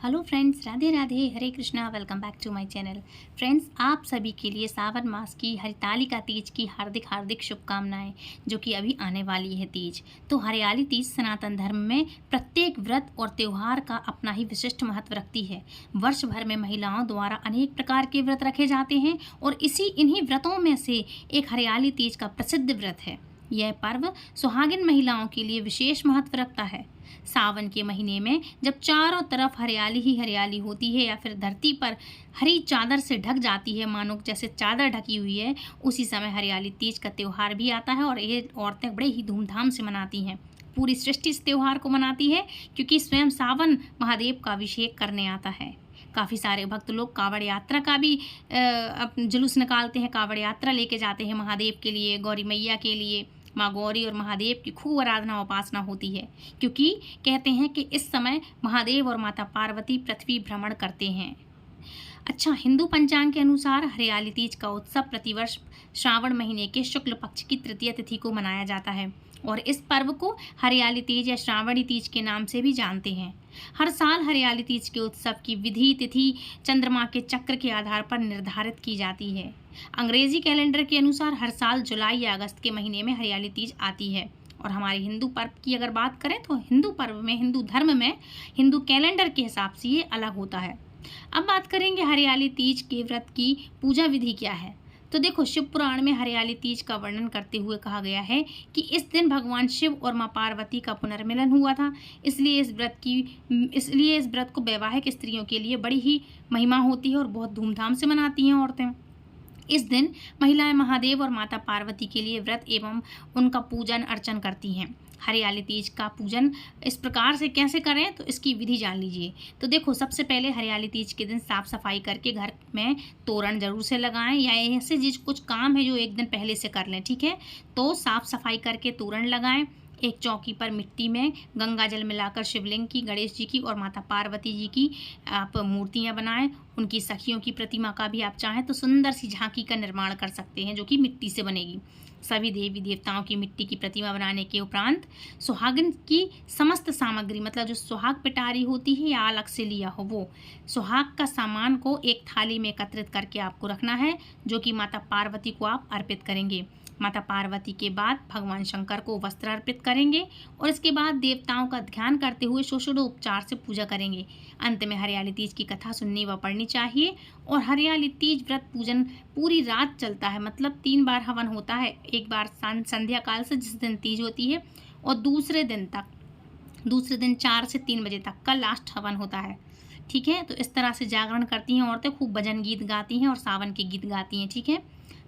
Hello friends, Radhe Radhe, Hare Krishna. Welcome back to my channel. Friends, आप सभी के लिए सावन मास की हरितालिका तीज की हार्दिक हार्दिक शुभकामनाएं, जो कि अभी आने वाली है तीज। तो हरियाली तीज सनातन धर्म में प्रत्येक व्रत और त्यौहार का अपना ही विशिष्ट महत्व रखती है। वर्ष भर में महिलाओं द्वारा अनेक प्रकार के व्रत रखे जाते हैं और इन्हीं व्रतों में से एक हरियाली तीज का प्रसिद्ध व्रत है। यह पर्व सुहागिन महिलाओं के लिए विशेष महत्व रखता है। सावन के महीने में जब चारों तरफ हरियाली ही हरियाली होती है या फिर धरती पर हरी चादर से ढक जाती है, मानो जैसे चादर ढकी हुई है, उसी समय हरियाली तीज का त्यौहार भी आता है और ये औरतें बड़े ही धूमधाम से मनाती हैं। पूरी सृष्टि इस त्यौहार को मनाती है क्योंकि स्वयं सावन महादेव का अभिषेक करने आता है। काफ़ी सारे भक्त लोग कावड़ यात्रा का भी जुलूस निकालते हैं, कावड़ यात्रा लेके जाते हैं महादेव के लिए, गौरी मैया के लिए। माँ गौरी और महादेव की खूब आराधना उपासना होती है क्योंकि कहते हैं कि इस समय महादेव और माता पार्वती पृथ्वी भ्रमण करते हैं। अच्छा, हिंदू पंचांग के अनुसार हरियाली तीज का उत्सव प्रतिवर्ष श्रावण महीने के शुक्ल पक्ष की तृतीय तिथि को मनाया जाता है और इस पर्व को हरियाली तीज या श्रावणी तीज के नाम से भी जानते हैं। हर साल हरियाली तीज के उत्सव की विधि तिथि चंद्रमा के चक्र के आधार पर निर्धारित की जाती है। अंग्रेजी कैलेंडर के अनुसार हर साल जुलाई या अगस्त के महीने में हरियाली तीज आती है और हमारे हिंदू पर्व की अगर बात करें तो हिंदू पर्व में, हिंदू धर्म में, हिंदू कैलेंडर के हिसाब से ये अलग होता है। अब बात करेंगे हरियाली तीज के व्रत की पूजा विधि क्या है। तो देखो, शिव पुराण में हरियाली तीज का वर्णन करते हुए कहा गया है कि इस दिन भगवान शिव और माँ पार्वती का पुनर्मिलन हुआ था। इसलिए इस व्रत को वैवाहिक स्त्रियों के लिए बड़ी ही महिमा होती है और बहुत धूमधाम से मनाती हैं औरतें। इस दिन महिलाएं महादेव और माता पार्वती के लिए व्रत एवं उनका पूजन अर्चन करती हैं। हरियाली तीज का पूजन इस प्रकार से कैसे करें, तो इसकी विधि जान लीजिए। तो देखो, सबसे पहले हरियाली तीज के दिन साफ सफाई करके घर में तोरण जरूर से लगाएं, या ऐसे जिस कुछ काम है जो एक दिन पहले से कर लें, ठीक है। तो साफ सफाई करके तोरण लगाएं। एक चौकी पर मिट्टी में गंगा जल मिलाकर शिवलिंग की, गणेश जी की और माता पार्वती जी की आप मूर्तियां बनाएं। उनकी सखियों की प्रतिमा का भी आप चाहें तो सुंदर सी झांकी का निर्माण कर सकते हैं, जो कि मिट्टी से बनेगी। सभी देवी देवताओं की मिट्टी की प्रतिमा बनाने के उपरांत सुहागिन की समस्त सामग्री, मतलब जो सुहाग पिटारी होती है या अलग से लिया हो, वो सुहाग का सामान को एक थाली में एकत्रित करके आपको रखना है, जो कि माता पार्वती को आप अर्पित करेंगे। माता पार्वती के बाद भगवान शंकर को वस्त्र अर्पित करेंगे और इसके बाद देवताओं का ध्यान करते हुए षोडशोपचार से पूजा करेंगे। अंत में हरियाली तीज की कथा सुननी व पढ़नी चाहिए। और हरियाली तीज व्रत पूजन पूरी रात चलता है, मतलब 3 बार हवन होता है। एक बार संध्या काल से, जिस दिन तीज होती है, और दूसरे दिन 4 से 3 बजे तक का लास्ट हवन होता है, ठीक है। तो इस तरह से जागरण करती हैं औरतें, खूब भजन गीत गाती हैं और सावन के गीत गाती हैं, ठीक है,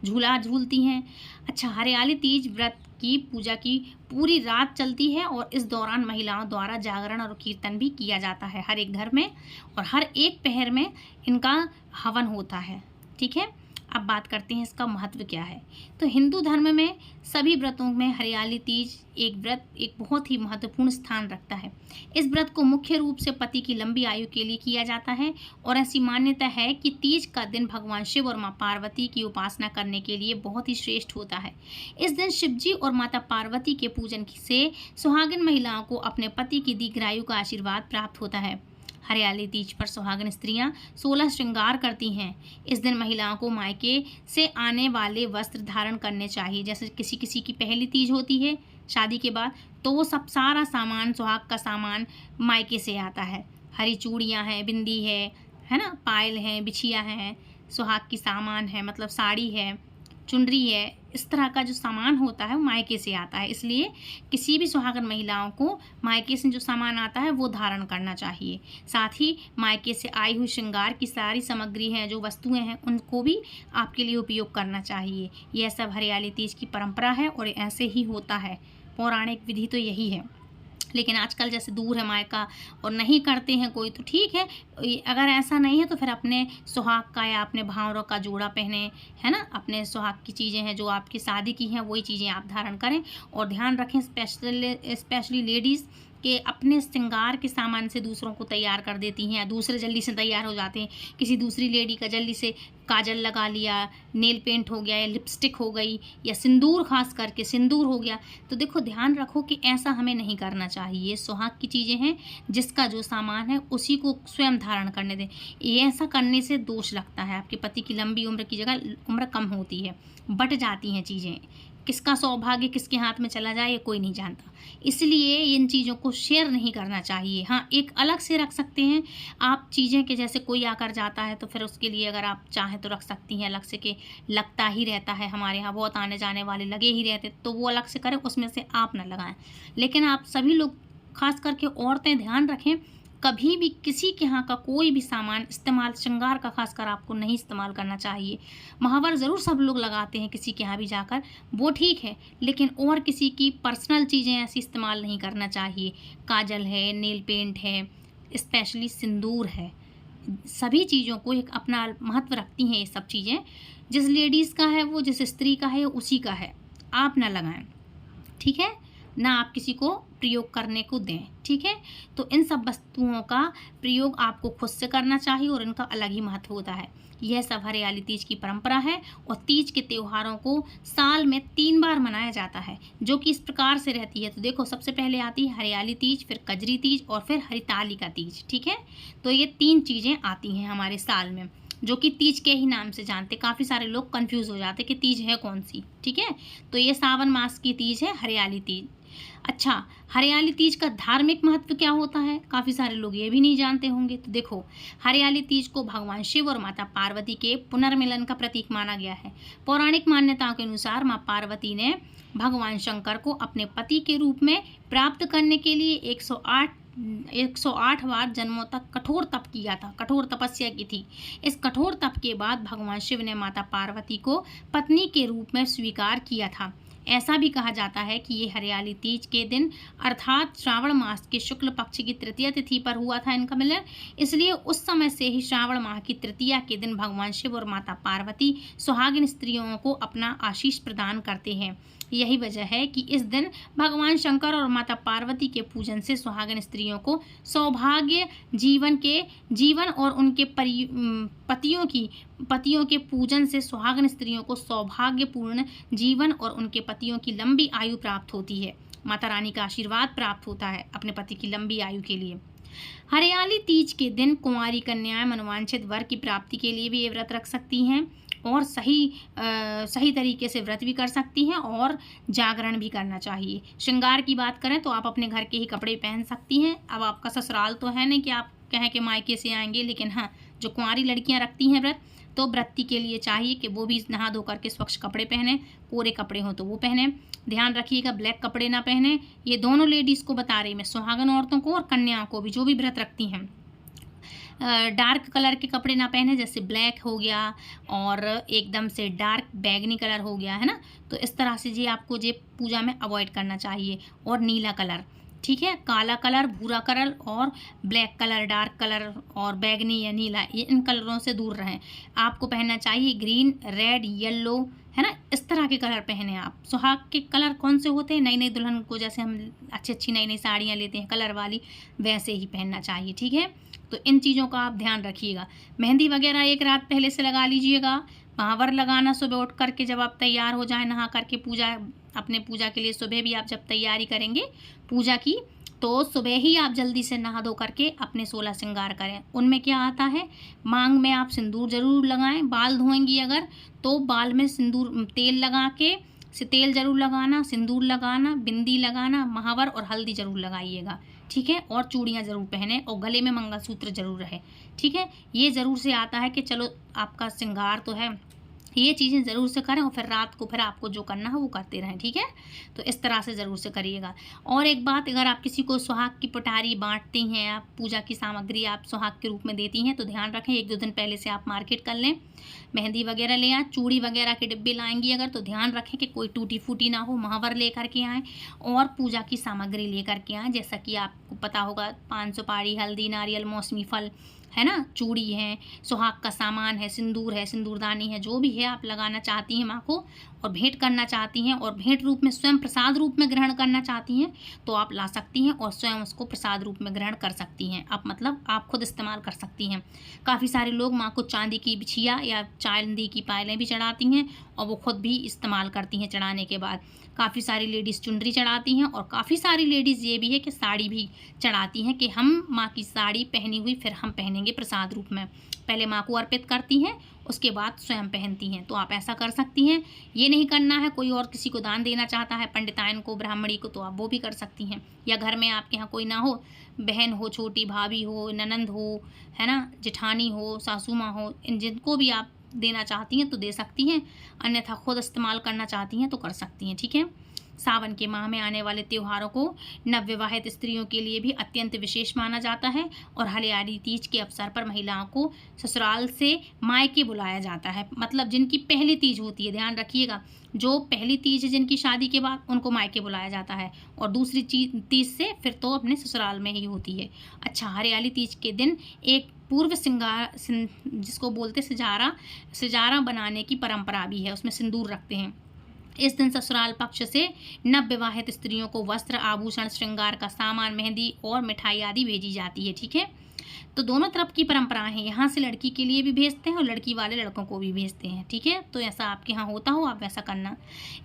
झूला झूलती हैं। अच्छा, हरियाली तीज व्रत की पूजा की पूरी रात चलती है और इस दौरान महिलाओं द्वारा जागरण और कीर्तन भी किया जाता है हर एक घर में, और हर एक पहर में इनका हवन होता है, ठीक है। अब बात करते हैं इसका महत्व क्या है। तो हिंदू धर्म में सभी व्रतों में हरियाली तीज एक बहुत ही महत्वपूर्ण स्थान रखता है। इस व्रत को मुख्य रूप से पति की लंबी आयु के लिए किया जाता है और ऐसी मान्यता है कि तीज का दिन भगवान शिव और माँ पार्वती की उपासना करने के लिए बहुत ही श्रेष्ठ होता है। इस दिन शिव जी और माता पार्वती के पूजन से सुहागिन महिलाओं को अपने पति की दीर्घायु का आशीर्वाद प्राप्त होता है। हरियाली तीज पर सुहागिन स्त्रियां 16 श्रृंगार करती हैं। इस दिन महिलाओं को मायके से आने वाले वस्त्र धारण करने चाहिए। जैसे किसी किसी की पहली तीज होती है शादी के बाद, तो वो सारा सामान, सुहाग का सामान मायके से आता है। हरी चूड़ियां हैं, बिंदी है ना, पायल हैं, बिछिया हैं, सुहाग की सामान है, मतलब साड़ी है, चुनरी है, इस तरह का जो सामान होता है वो मायके से आता है। इसलिए किसी भी सुहागन महिलाओं को मायके से जो सामान आता है वो धारण करना चाहिए। साथ ही मायके से आई हुई श्रृंगार की सारी सामग्री हैं, जो वस्तुएं हैं, उनको भी आपके लिए उपयोग करना चाहिए। यह सब हरियाली तीज की परंपरा है और ऐसे ही होता है। पौराणिक विधि तो यही है, लेकिन आजकल जैसे दूर है मायका और नहीं करते हैं कोई, तो ठीक है। अगर ऐसा नहीं है तो फिर अपने सुहाग का या अपने भावरों का जोड़ा पहने, है ना। अपने सुहाग की चीज़ें हैं जो आपकी शादी की हैं, वही चीज़ें आप धारण करें। और ध्यान रखें, स्पेशली लेडीज़ कि अपने श्रृंगार के सामान से दूसरों को तैयार कर देती हैं, दूसरे जल्दी से तैयार हो जाते हैं। किसी दूसरी लेडी का जल्दी से काजल लगा लिया, नेल पेंट हो गया, या लिपस्टिक हो गई, या सिंदूर, खास करके सिंदूर हो गया। तो देखो ध्यान रखो कि ऐसा हमें नहीं करना चाहिए। सुहाग की चीज़ें हैं, जिसका जो सामान है उसी को स्वयं धारण करने दें। ये ऐसा करने से दोष लगता है, आपके पति की लंबी उम्र की जगह उम्र कम होती है, बट जाती हैं चीज़ें। किसका सौभाग्य किसके हाथ में चला जाए ये कोई नहीं जानता, इसलिए इन चीज़ों को शेयर नहीं करना चाहिए। हाँ, एक अलग से रख सकते हैं आप चीज़ें कि जैसे कोई आकर जाता है तो फिर उसके लिए अगर आप चाहें तो रख सकती हैं अलग से, कि लगता ही रहता है, हमारे यहाँ बहुत आने जाने वाले लगे ही रहते, तो वो अलग से करें, उसमें से आप ना लगाएं। लेकिन आप सभी लोग, खास करके औरतें, ध्यान रखें, कभी भी किसी के यहाँ का कोई भी सामान इस्तेमाल, श्रृंगार का खासकर आपको नहीं इस्तेमाल करना चाहिए। महावर ज़रूर सब लोग लगाते हैं किसी के यहाँ भी जाकर, वो ठीक है, लेकिन और किसी की पर्सनल चीज़ें ऐसी इस्तेमाल नहीं करना चाहिए। काजल है, नेल पेंट है, स्पेशली सिंदूर है, सभी चीज़ों को एक अपना महत्व रखती हैं ये सब चीज़ें। जिस लेडीज़ का है वो, जिस स्त्री का है उसी का है, आप ना लगाएं, ठीक है ना, आप किसी को प्रयोग करने को दें, ठीक है। तो इन सब वस्तुओं का प्रयोग आपको खुद से करना चाहिए और इनका अलग ही महत्व होता है। यह सब हरियाली तीज की परंपरा है और तीज के त्योहारों को साल में 3 बार मनाया जाता है, जो कि इस प्रकार से रहती है। तो देखो, सबसे पहले आती है हरियाली तीज, फिर कजरी तीज और फिर हरितालिका तीज, ठीक है। तो ये 3 चीज़ें आती हैं हमारे साल में, जो कि तीज के ही नाम से जानते। काफ़ी सारे लोग कंफ्यूज हो जाते कि तीज है कौन सी, ठीक है। तो ये सावन मास की तीज है हरियाली तीज। अच्छा, हरियाली तीज का धार्मिक महत्व क्या होता है, काफ़ी सारे लोग ये भी नहीं जानते होंगे। तो देखो, हरियाली तीज को भगवान शिव और माता पार्वती के पुनर्मिलन का प्रतीक माना गया है। पौराणिक मान्यताओं के अनुसार माँ पार्वती ने भगवान शंकर को अपने पति के रूप में प्राप्त करने के लिए 108 बार जन्मों तक कठोर तप किया था, कठोर तपस्या की थी। इस कठोर तप के बाद भगवान शिव ने माता पार्वती को पत्नी के रूप में स्वीकार किया था। ऐसा भी कहा जाता है कि ये हरियाली तीज के दिन अर्थात श्रावण मास के शुक्ल पक्ष की तृतीया तिथि पर हुआ था इनका मिलन, इसलिए उस समय से ही श्रावण माह की तृतीया के दिन भगवान शिव और माता पार्वती सुहागिन स्त्रियों को अपना आशीष प्रदान करते हैं। यही वजह है कि इस दिन भगवान शंकर और माता पार्वती के पूजन से सुहागिन स्त्रियों को सौभाग्य, जीवन और उनके पतियों के पूजन से सुहागिन स्त्रियों को सौभाग्यपूर्ण जीवन और उनके पतियों की लंबी आयु प्राप्त होती है। माता रानी का आशीर्वाद प्राप्त होता है अपने पति की लंबी आयु के लिए। हरियाली तीज के दिन कुंवारी कन्याएं मनोवांछित वर की प्राप्ति के लिए भी ये व्रत रख सकती हैं और सही तरीके से व्रत भी कर सकती हैं और जागरण भी करना चाहिए। श्रृंगार की बात करें तो आप अपने घर के ही कपड़े पहन सकती हैं। अब आपका ससुराल तो है नहीं कि आप कहें कि मायके से आएंगे, लेकिन हाँ, जो कुंवारी लड़कियां रखती हैं व्रत, तो व्रती के लिए चाहिए कि वो भी नहा धो करके स्वच्छ कपड़े पहने, कोरे कपड़े हों तो वो पहने। ध्यान रखिएगा, ब्लैक कपड़े ना पहने। ये दोनों लेडीज़ को बता रही मैं, सुहागन औरतों को और कन्याओं को भी, जो भी व्रत रखती हैं। डार्क कलर के कपड़े ना पहने, जैसे ब्लैक हो गया और एकदम से डार्क बैगनी कलर हो गया, है ना। तो इस तरह से जी आपको जे पूजा में अवॉइड करना चाहिए। और नीला कलर, ठीक है, काला कलर, भूरा कलर और ब्लैक कलर, डार्क कलर और बैगनी या नीला, ये इन कलरों से दूर रहें। आपको पहनना चाहिए ग्रीन, रेड, येलो, है ना, इस तरह के कलर पहने आप। सुहाग के कलर कौन से होते हैं, नई नई दुल्हन को जैसे हम अच्छी नई नई साड़ियाँ लेते हैं कलर वाली, वैसे ही पहनना चाहिए, ठीक है। तो इन चीज़ों का आप ध्यान रखिएगा। मेहंदी वगैरह एक रात पहले से लगा लीजिएगा। महावर लगाना सुबह उठ करके जब आप तैयार हो जाएं, नहा करके अपने पूजा के लिए सुबह भी आप जब तैयारी करेंगे पूजा की, तो सुबह ही आप जल्दी से नहा धो करके अपने 16 श्रृंगार करें। उनमें क्या आता है, मांग में आप सिंदूर जरूर लगाएं। बाल धोएंगी अगर तो बाल में तेल लगा के तेल जरूर लगाना, सिंदूर लगाना, बिंदी लगाना, महावर और हल्दी जरूर लगाइएगा, ठीक है। और चूड़ियाँ जरूर पहने और गले में मंगलसूत्र जरूर रहे, ठीक है। ये ज़रूर से आता है कि चलो आपका श्रृंगार तो है, ये चीज़ें ज़रूर से करें और फिर रात को फिर आपको जो करना है वो करते रहें, ठीक है। तो इस तरह से ज़रूर से करिएगा। और एक बात, अगर आप किसी को सुहाग की पटारी बांटती हैं, आप पूजा की सामग्री आप सुहाग के रूप में देती हैं, तो ध्यान रखें 1-2 दिन पहले से आप मार्केट कर लें, मेहंदी वगैरह ले आएँ। चूड़ी वगैरह के डिब्बे लाएंगी अगर, तो ध्यान रखें कि कोई टूटी फूटी ना हो। महावर ले करके आएँ और पूजा की सामग्री ले करके आएँ, जैसा कि आपको पता होगा, 5 सुपारी, हल्दी, नारियल, मौसमी फल, है ना, चूड़ी है, सुहाग का सामान है, सिंदूर है, सिंदूरदानी है, जो भी है आप लगाना चाहती हैं माँ को और भेंट करना चाहती हैं और भेंट रूप में स्वयं प्रसाद रूप में ग्रहण करना चाहती हैं तो आप ला सकती हैं और स्वयं उसको प्रसाद रूप में ग्रहण कर सकती हैं। आप मतलब आप खुद इस्तेमाल कर सकती हैं। काफ़ी सारे लोग माँ को चांदी की बिछिया या चांदी की पायलें भी चढ़ाती हैं और वो खुद भी इस्तेमाल करती हैं चढ़ाने के बाद। काफ़ी सारी लेडीज़ चुनरी चढ़ाती हैं और काफ़ी सारी लेडीज़ ये भी है कि साड़ी भी चढ़ाती हैं कि हम माँ की साड़ी पहनी हुई फिर हम पहनेंगे प्रसाद रूप में। पहले माँ को अर्पित करती हैं, उसके बाद स्वयं पहनती हैं। तो आप ऐसा कर सकती हैं। ये नहीं करना है कोई और किसी को दान देना चाहता है, पंडितायन को, ब्राह्मणी को, तो आप वो भी कर सकती हैं। या घर में आपके यहाँ कोई ना हो, बहन हो, छोटी भाभी हो, ननंद हो, है ना, जेठानी हो, सासू माँ हो, इन जिनको भी आप देना चाहती हैं तो दे सकती हैं, अन्यथा खुद इस्तेमाल करना चाहती हैं तो कर सकती हैं। ठीक है। सावन के माह में आने वाले त्योहारों को नवविवाहित स्त्रियों के लिए भी अत्यंत विशेष माना जाता है और हरियाली तीज के अवसर पर महिलाओं को ससुराल से मायके बुलाया जाता है। मतलब जिनकी पहली तीज होती है, ध्यान रखिएगा, जो पहली तीज है जिनकी शादी के बाद, उनको मायके बुलाया जाता है और दूसरी तीज से फिर तो अपने ससुराल में ही होती है। अच्छा, हरियाली तीज के दिन एक पूर्व श्रृंगार जिसको बोलते सिजारा बनाने की परंपरा भी है, उसमें सिंदूर रखते हैं। इस दिन ससुराल पक्ष से नवविवाहित स्त्रियों को वस्त्र, आभूषण, श्रृंगार का सामान, मेहंदी और मिठाई आदि भेजी जाती है। ठीक है। तो दोनों तरफ की परंपराएं हैं, यहाँ से लड़की के लिए भी भेजते हैं और लड़की वाले लड़कों को भी भेजते हैं। ठीक है। तो ऐसा आपके यहाँ होता हो, आप वैसा करना।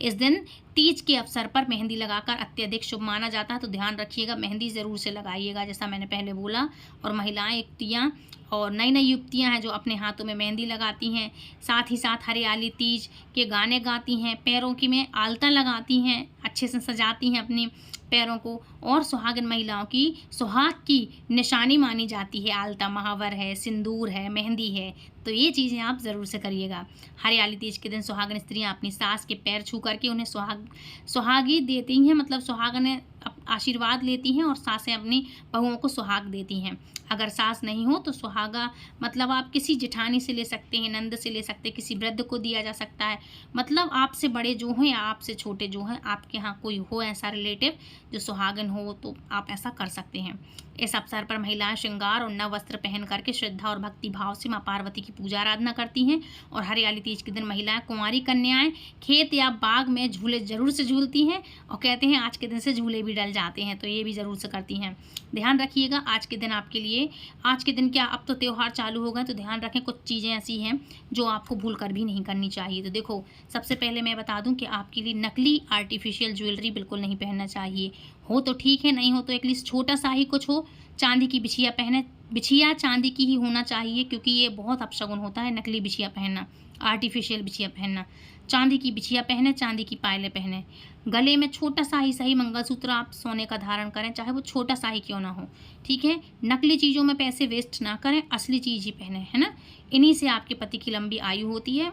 इस दिन तीज के अवसर पर मेहंदी लगाकर अत्यधिक शुभ माना जाता है, तो ध्यान रखिएगा, मेहंदी ज़रूर से लगाइएगा, जैसा मैंने पहले बोला। और महिलाएं, युवतियाँ और नई नई युवतियाँ हैं जो अपने हाथों में मेहंदी लगाती हैं, साथ ही साथ हरियाली तीज के गाने गाती हैं, पैरों की में आलता लगाती हैं, अच्छे से सजाती हैं अपनी पैरों को। और सुहागिन महिलाओं की सुहाग की निशानी मानी जाती है, आलता, महावर है, सिंदूर है, मेहंदी है। तो ये चीज़ें आप ज़रूर से करिएगा। हरियाली तीज के दिन सुहागिन स्त्रियां अपनी सास के पैर छू करके उन्हें सुहागी देती हैं, मतलब सुहागन आशीर्वाद लेती हैं और सासें अपनी बहुओं को सुहाग देती हैं। अगर सास नहीं हो तो सुहागा मतलब आप किसी जेठानी से ले सकते हैं, नंद से ले सकते हैं, किसी वृद्ध को दिया जा सकता है। मतलब आपसे बड़े जो हैं या आपसे छोटे जो हैं, आपके यहाँ कोई हो ऐसा रिलेटिव जो सुहागन हो, तो आप ऐसा कर सकते हैं। इस अवसर पर महिलाएं श्रृंगार और नव वस्त्र पहन करके श्रद्धा और भक्ति भाव से माँ पार्वती की पूजा आराधना करती हैं। और हरियाली तीज के दिन महिलाएं, कुंवारी कन्याएं खेत या बाग में झूले जरूर से झूलती हैं और कहते हैं आज के दिन से झूले भी डल जाते हैं, तो ये भी ज़रूर से करती हैं। ध्यान रखिएगा, आज के दिन आपके लिए, आज के दिन क्या, अब तो त्यौहार चालू हो गए, तो ध्यान रखें कुछ चीज़ें ऐसी हैं जो आपको भूल कर भी नहीं करनी चाहिए। तो देखो, सबसे पहले मैं बता दूं कि आपके लिए नकली आर्टिफिशियल ज्वेलरी बिल्कुल नहीं पहनना चाहिए। हो तो ठीक है, नहीं हो तो एटलीस्ट छोटा सा ही कुछ हो। चांदी की बिछिया पहने, बिछिया चांदी की ही होना चाहिए, क्योंकि ये बहुत अपशगुन होता है नकली बिछिया पहनना, आर्टिफिशियल बिछिया पहनना। चांदी की बिछिया पहने, चांदी की पायलें पहने, गले में छोटा सा ही सही मंगलसूत्र आप सोने का धारण करें, चाहे वो छोटा सा ही क्यों ना हो। ठीक है। नकली चीज़ों में पैसे वेस्ट ना करें, असली चीज़ ही पहने, है ना। इन्हीं से आपके पति की लंबी आयु होती है,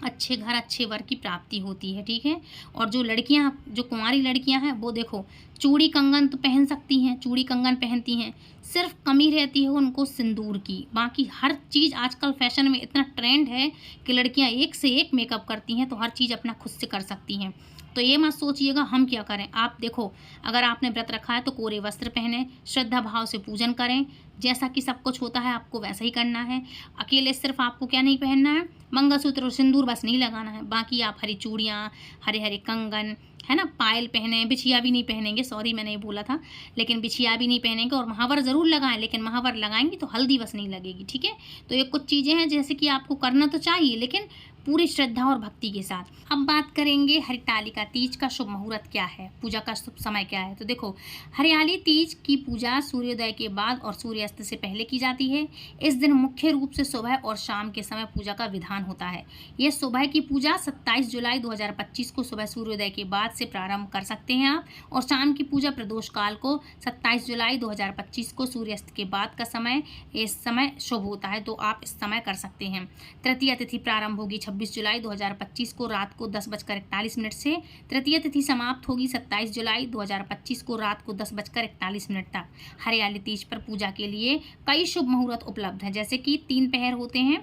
अच्छे घर, अच्छे वर की प्राप्ति होती है। ठीक है। और जो लड़कियां, जो कुंवारी लड़कियां हैं, वो देखो चूड़ी कंगन तो पहन सकती हैं, चूड़ी कंगन पहनती हैं, सिर्फ कमी रहती है उनको सिंदूर की। बाकी हर चीज़ आजकल फैशन में इतना ट्रेंड है कि लड़कियां एक से एक मेकअप करती हैं, तो हर चीज़ अपना खुद से कर सकती हैं। तो ये मत सोचिएगा हम क्या करें। आप देखो, अगर आपने व्रत रखा है तो कोरे वस्त्र पहने, श्रद्धा भाव से पूजन करें, जैसा कि सब कुछ होता है आपको वैसा ही करना है। अकेले सिर्फ आपको क्या नहीं पहनना है, मंगलसूत्र और सिंदूर बस नहीं लगाना है, बाकी आप हरी चूड़ियाँ, हरे हरे कंगन, है ना, पायल पहने, बिछिया भी नहीं पहनेंगे, सॉरी मैंने ये बोला था, लेकिन बिछिया भी नहीं पहनेंगे। और महावर ज़रूर लगाएं, लेकिन महावर लगाएंगी तो हल्दी बस नहीं लगेगी। ठीक है। तो ये कुछ चीज़ें हैं जैसे कि आपको करना तो चाहिए, लेकिन पूरी श्रद्धा और भक्ति के साथ। अब बात करेंगे हरितालिका तीज का शुभ मुहूर्त क्या है, पूजा का शुभ समय क्या है। तो देखो, हरियाली तीज की पूजा सूर्योदय के बाद और सूर्यास्त से पहले की जाती है। इस दिन मुख्य रूप से सुबह और शाम के समय पूजा का विधान होता है। यह सुबह की पूजा 27 जुलाई 2025 को सुबह सूर्योदय के बाद से प्रारंभ कर सकते हैं आप, और शाम की पूजा प्रदोष काल को 27 जुलाई 2025 को सूर्यास्त के बाद का समय, इस समय शुभ होता है, तो आप इस समय कर सकते हैं। तृतीय तिथि प्रारंभ होगी 26 जुलाई 2025 को रात को 10:41 से। तृतीय तिथि समाप्त होगी 27 जुलाई 2025 को रात को 10:41 तक। हरियाली तीज पर पूजा के लिए कई शुभ मुहूर्त उपलब्ध हैं, जैसे कि 3 पहर होते हैं,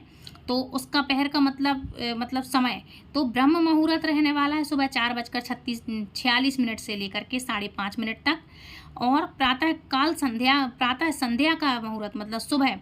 तो उसका पहर का मतलब समय तो ब्रह्म मुहूर्त रहने वाला है सुबह 4:46 से लेकर के 5:30 तक। और प्रातः संध्या का मुहूर्त मतलब सुबह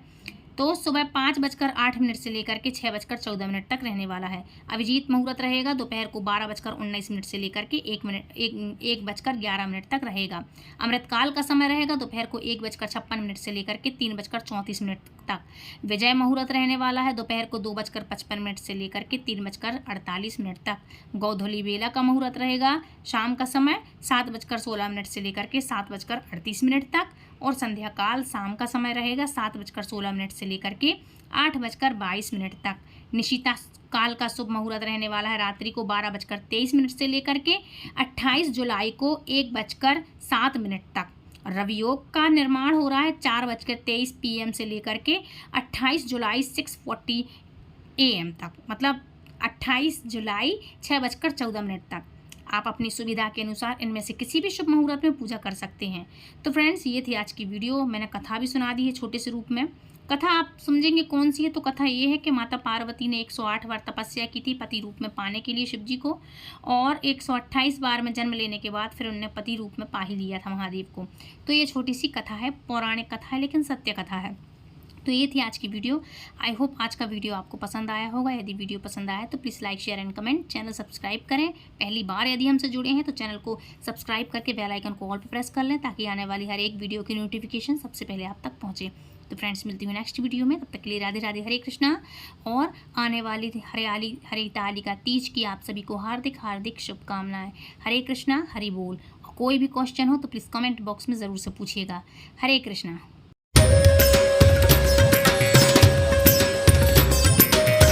तो सुबह 5:08 से लेकर के 6:14 तक रहने वाला है। अभिजीत मुहूर्त रहेगा दोपहर को 12:19 से लेकर के 1:11 तक रहेगा। अमृतकाल का समय रहेगा दोपहर को 1:56 से लेकर के 3:34 तक। विजय मुहूर्त रहने वाला है दोपहर को 2:55 से लेकर के 3:48 तक। गोधूली बेला का मुहूर्त रहेगा शाम का समय 7:16 से लेकर के 7:38 तक। और संध्या काल शाम का समय रहेगा 7:16 से लेकर के 8:22 तक। निशिता काल का शुभ मुहूर्त रहने वाला है रात्रि को 12:23 से लेकर के 28 जुलाई को 1:07 तक। रवि योग का निर्माण हो रहा है 4:23 PM से लेकर के 28 जुलाई 6:40 AM तक, मतलब 28 जुलाई 6:14 तक। आप अपनी सुविधा के अनुसार इनमें से किसी भी शुभ मुहूर्त में पूजा कर सकते हैं। तो फ्रेंड्स, ये थी आज की वीडियो। मैंने कथा भी सुना दी है छोटे से रूप में। कथा आप समझेंगे कौन सी है, तो कथा ये है कि माता पार्वती ने 108 बार तपस्या की थी पति रूप में पाने के लिए शिव जी को, और 128 बार में जन्म लेने के बाद फिर उन्होंने पति रूप में पा ही लिया था महादेव को। तो ये छोटी सी कथा है, पौराणिक कथा है, लेकिन सत्य कथा है। तो ये थी आज की वीडियो। आई होप आज का वीडियो आपको पसंद आया होगा। यदि वीडियो पसंद आया तो please like, share and comment. Channel subscribe करें। पहली बार यदि हमसे जुड़े हैं तो चैनल को सब्सक्राइब करके बेल आइकन को ऑल पर प्रेस कर लें, ताकि आने वाली हर एक वीडियो की नोटिफिकेशन सबसे पहले आप तक पहुँचे। तो फ्रेंड्स, मिलती हूँ नेक्स्ट वीडियो में। तब तक के लिए राधे राधे, हरे कृष्णा। और आने वाली हरितालिका तीज की आप सभी को हार्दिक हार्दिक शुभकामनाएं। हरे कृष्णा, हरि बोल। कोई भी क्वेश्चन हो तो प्लीज़ कमेंट बॉक्स में ज़रूर से पूछिएगा। हरे कृष्णा।